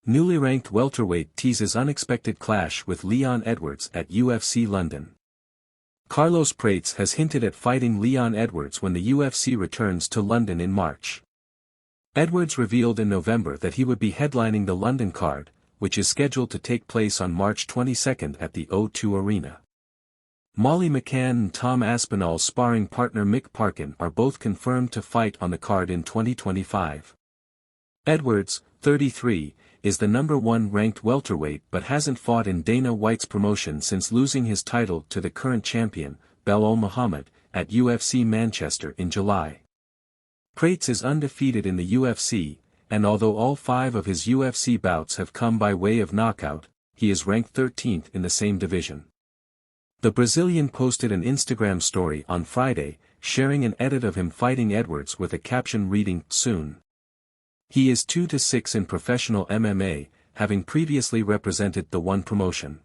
Newly ranked welterweight teases unexpected clash with Leon Edwards at UFC London. Carlos Prates has hinted at fighting Leon Edwards when the UFC returns to London in March. Edwards revealed in November that he would be headlining the London card, which is scheduled to take place on March 22 at the O2 Arena. Molly McCann and Tom Aspinall's sparring partner Mick Parkin are both confirmed to fight on the card in 2025. Edwards, 33, is the number 1 ranked welterweight but hasn't fought in Dana White's promotion since losing his title to the current champion, Belal Muhammad, at UFC Manchester in July. Prates is undefeated in the UFC, and although all 5 of his UFC bouts have come by way of knockout, he is ranked 13th in the same division. The Brazilian posted an Instagram story on Friday, sharing an edit of him fighting Edwards with a caption reading, "Soon." He is 2-6 in professional MMA, having previously represented the one promotion.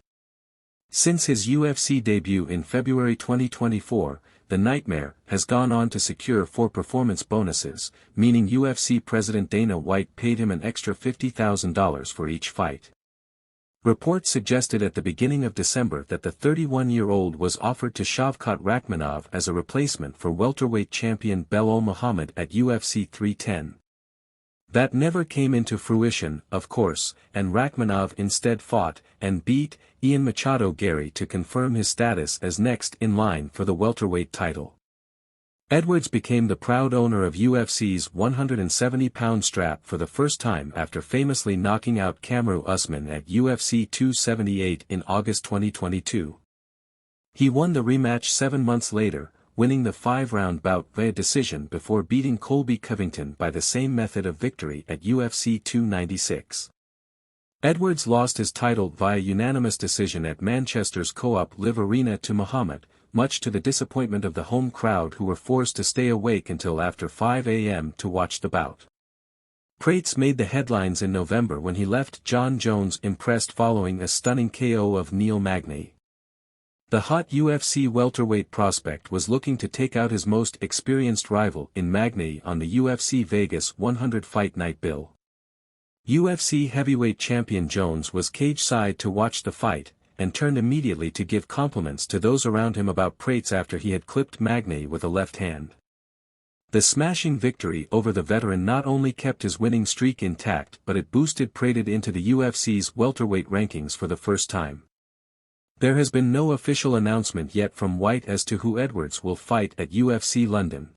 Since his UFC debut in February 2024, the Nightmare has gone on to secure 4 performance bonuses, meaning UFC President Dana White paid him an extra $50,000 for each fight. Reports suggested at the beginning of December that the 31-year-old was offered to Shavkat Rakhmonov as a replacement for welterweight champion Belal Muhammad at UFC 310. That never came into fruition, of course, and Rakhmonov instead fought, and beat, Ian Machado Gary to confirm his status as next in line for the welterweight title. Edwards became the proud owner of UFC's 170-pound strap for the first time after famously knocking out Kamaru Usman at UFC 278 in August 2022. He won the rematch 7 months later, winning the 5-round bout via decision before beating Colby Covington by the same method of victory at UFC 296. Edwards lost his title via unanimous decision at Manchester's Co-op Live Arena to Muhammad, much to the disappointment of the home crowd who were forced to stay awake until after 5 a.m. to watch the bout. Prates made the headlines in November when he left John Jones impressed following a stunning KO of Neil Magny. The hot UFC welterweight prospect was looking to take out his most experienced rival in Magny on the UFC Vegas 100 Fight Night bill. UFC heavyweight champion Jones was cage-side to watch the fight, and turned immediately to give compliments to those around him about Prates after he had clipped Magny with a left hand. The smashing victory over the veteran not only kept his winning streak intact but it boosted Prates into the UFC's welterweight rankings for the first time. There has been no official announcement yet from White as to who Edwards will fight at UFC London.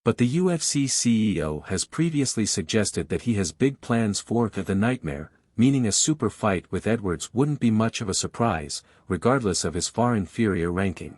But the UFC CEO has previously suggested that he has big plans for the Nightmare, meaning a super fight with Edwards wouldn't be much of a surprise, regardless of his far inferior ranking.